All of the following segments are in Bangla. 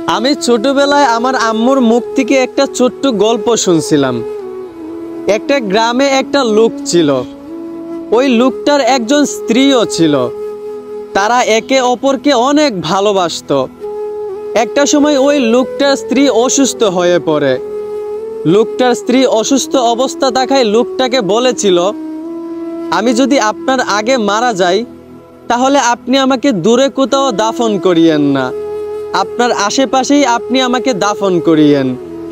আমি ছোটবেলায় আমার আম্মুর মুখ থেকে একটা ছোট্ট গল্প শুনছিলাম। একটা গ্রামে একটা লোক ছিল। ওই লোকটার একজন স্ত্রীও ছিল। তারা একে অপরকে অনেক ভালোবাসতো। একটা সময় ওই লোকটার স্ত্রী অসুস্থ হয়ে পড়ে। লোকটার স্ত্রী অসুস্থ অবস্থা দেখায় লোকটাকে বলেছিল, আমি যদি আপনার আগে মারা যাই তাহলে আপনি আমাকে দূরে কোথাও দাফন করিয়েন না, আপনার আশেপাশেই আপনি আমাকে দাফন করিয়েন।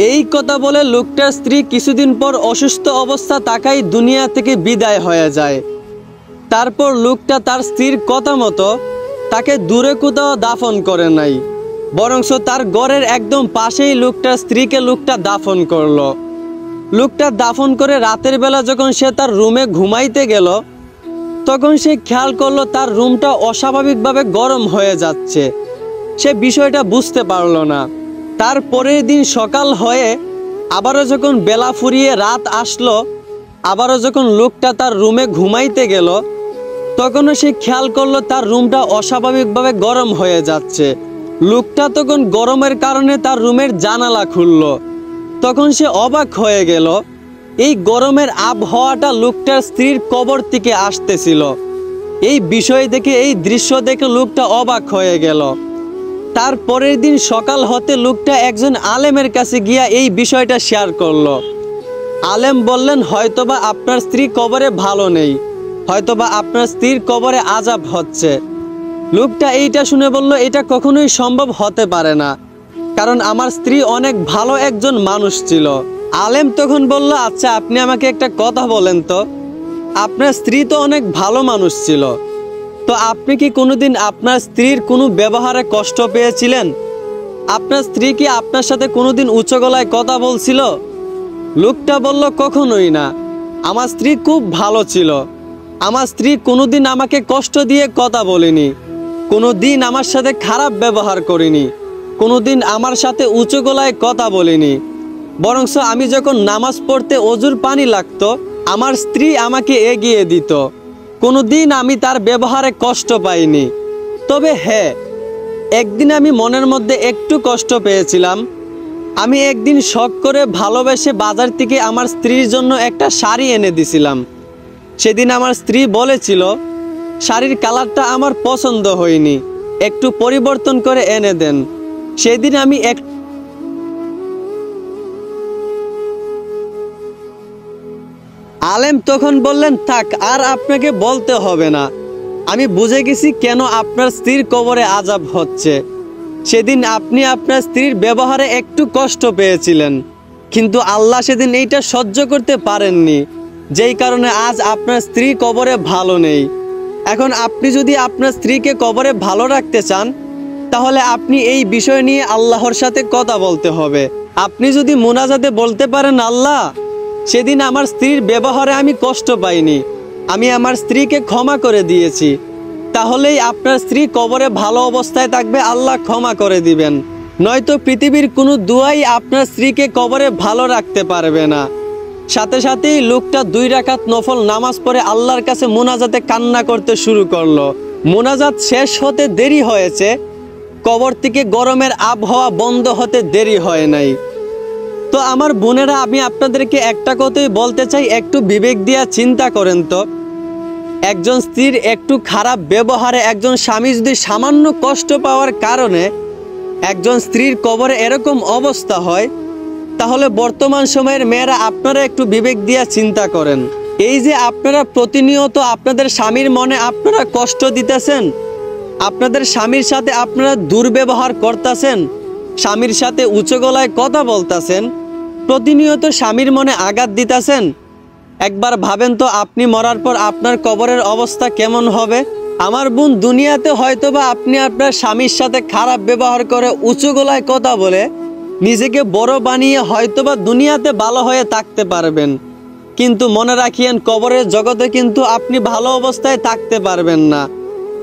এই কথা বলে লোকটার স্ত্রী কিছুদিন পর অসুস্থ অবস্থা থাকায় দুনিয়া থেকে বিদায় হয়ে যায়। তারপর লোকটা তার স্ত্রীর কথা মতো তাকে দূরে কোথাও দাফন করে নাই, বরঞ্চ তার ঘরের একদম পাশেই লোকটার স্ত্রীকে লোকটা দাফন করলো। লোকটা দাফন করে রাতের বেলা যখন সে তার রুমে ঘুমাইতে গেল, তখন সে খেয়াল করলো তার রুমটা অস্বাভাবিকভাবে গরম হয়ে যাচ্ছে। সে বিষয়টা বুঝতে পারলো না। তার পরের দিন সকাল হয়ে আবারও যখন বেলা ফুরিয়ে রাত আসলো, আবারও যখন লোকটা তার রুমে ঘুমাইতে গেল, তখনও সে খেয়াল করলো তার রুমটা অস্বাভাবিকভাবে গরম হয়ে যাচ্ছে। লোকটা তখন গরমের কারণে তার রুমের জানালা খুললো। তখন সে অবাক হয়ে গেল, এই গরমের আবহাওয়াটা লোকটার স্ত্রীর কবর থেকে আসতেছিল। এই বিষয় দেখে, এই দৃশ্য দেখে লোকটা অবাক হয়ে গেল। তার পরের দিন সকাল হতে লোকটা একজন আলেমের কাছে গিয়া এই বিষয়টা শেয়ার করলো। আলেম বললেন, হয়তোবা আপনার স্ত্রী কবরে ভালো নেই, হয়তোবা আপনার স্ত্রীর কবরে আযাব হচ্ছে। লোকটা এইটা শুনে বলল, এটা কখনোই সম্ভব হতে পারে না, কারণ আমার স্ত্রী অনেক ভালো একজন মানুষ ছিল। আলেম তখন বলল, আচ্ছা আপনি আমাকে একটা কথা বলেন তো, আপনার স্ত্রী তো অনেক ভালো মানুষ ছিল, তো আপনি কি কোনোদিন আপনার স্ত্রীর কোনো ব্যবহারে কষ্ট পেয়েছিলেন? আপনার স্ত্রী কি আপনার সাথে কোনোদিন উচ্চ গলায় কথা বলছিল? লোকটা বলল, কখনোই না, আমার স্ত্রী খুব ভালো ছিল। আমার স্ত্রী কোনোদিন আমাকে কষ্ট দিয়ে কথা বলেনি, কোনোদিন আমার সাথে খারাপ ব্যবহার করেনি, কোনোদিন আমার সাথে উঁচু গলায় কথা বলেনি। বরঞ্চ আমি যখন নামাজ পড়তে অজুর পানি লাগতো, আমার স্ত্রী আমাকে এগিয়ে দিত। কোনোদিন আমি তার ব্যবহারে কষ্ট পাইনি। তবে হ্যাঁ, একদিন আমি মনের মধ্যে একটু কষ্ট পেয়েছিলাম। আমি একদিন শখ করে ভালোবেসে বাজার থেকে আমার স্ত্রীর জন্য একটা শাড়ি এনে দিছিলাম। সেদিন আমার স্ত্রী বলেছিল, শাড়ির কালারটা আমার পছন্দ হয়নি, একটু পরিবর্তন করে এনে দেন। সেদিন আমি আলেম তখন বললেন, থাক, আর আপনাকে বলতে হবে না, আমি বুঝে গেছি কেন আপনার স্ত্রীর কবরে আযাব হচ্ছে। সেদিন আপনি আপনার স্ত্রীর ব্যবহারে একটু কষ্ট পেয়েছিলেন, কিন্তু আল্লাহ সেদিন এইটা সহ্য করতে পারেননি, যেই কারণে আজ আপনার স্ত্রী কবরে ভালো নেই। এখন আপনি যদি আপনার স্ত্রীকে কবরে ভালো রাখতে চান, তাহলে আপনি এই বিষয় নিয়ে আল্লাহর সাথে কথা বলতে হবে। আপনি যদি মুনাজাতে বলতে পারেন, আল্লাহ সেদিন আমার স্ত্রীর ব্যবহারে আমি কষ্ট পাইনি, আমি আমার স্ত্রীকে ক্ষমা করে দিয়েছি, তাহলেই আপনার স্ত্রী কবরে ভালো অবস্থায় থাকবে, আল্লাহ ক্ষমা করে দিবেন। নয়তো পৃথিবীর কোনো দুয়াই আপনার স্ত্রীকে কবরে ভালো রাখতে পারবে না। সাথে সাথেই লোকটা 2 রাকাত নফল নামাজ পড়ে আল্লাহর কাছে মুনাজাতে কান্না করতে শুরু করলো। মুনাজাত শেষ হতে দেরি হয়েছে, কবর থেকে গরমের আবহাওয়া বন্ধ হতে দেরি হয় নাই। তো আমার বোনেরা, আমি আপনাদেরকে একটা কথাই বলতে চাই, একটু বিবেক দিয়া চিন্তা করেন তো, একজন স্ত্রীর একটু খারাপ ব্যবহারে একজন স্বামী যদি সামান্য কষ্ট পাওয়ার কারণে একজন স্ত্রীর কবরে এরকম অবস্থা হয়, তাহলে বর্তমান সময়ের মেয়েরা আপনারা একটু বিবেক দিয়া চিন্তা করেন। এই যে আপনারা প্রতিনিয়ত আপনাদের স্বামীর মনে আপনারা কষ্ট দিতেছেন, আপনাদের স্বামীর সাথে আপনারা দুর্ব্যবহার করতেছেন, স্বামীর সাথে উচ্চ গলায় কথা বলতেছেন, প্রতিনিয়ত স্বামীর মনে আঘাত দিতেছেন, একবার ভাবেন তো আপনি মরার পর আপনার কবরের অবস্থা কেমন হবে? আমার বোন, দুনিয়াতে হয়তোবা আপনি আপনার স্বামীর সাথে খারাপ ব্যবহার করে উঁচু গলায় কথা বলে নিজেকে বড় বানিয়ে হয়তোবা দুনিয়াতে ভালো হয়ে থাকতে পারবেন, কিন্তু মনে রাখিয়েন কবরের জগতে কিন্তু আপনি ভালো অবস্থায় থাকতে পারবেন না।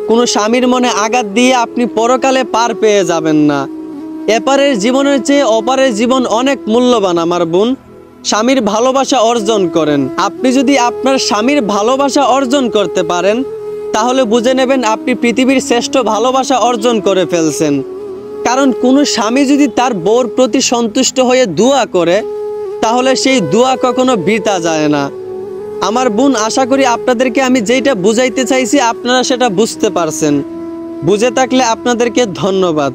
কোনো স্বামীর মনে আঘাত দিয়ে আপনি পরকালে পার পেয়ে যাবেন না। এপারের জীবনের চেয়ে ওপারের জীবন অনেক মূল্যবান। আমার বোন, স্বামীর ভালোবাসা অর্জন করেন। আপনি যদি আপনার স্বামীর ভালোবাসা অর্জন করতে পারেন, তাহলে বুঝে নেবেন আপনি পৃথিবীর শ্রেষ্ঠ ভালোবাসা অর্জন করে ফেলছেন। কারণ কোনো স্বামী যদি তার বউর প্রতি সন্তুষ্ট হয়ে দোয়া করে তাহলে সেই দোয়া কখনো বৃথা যায় না। আমার বোন, আশা করি আপনাদেরকে আমি যেটা বুঝাইতে চাইছি আপনারা সেটা বুঝতে পারছেন। বুঝে থাকলে আপনাদেরকে ধন্যবাদ।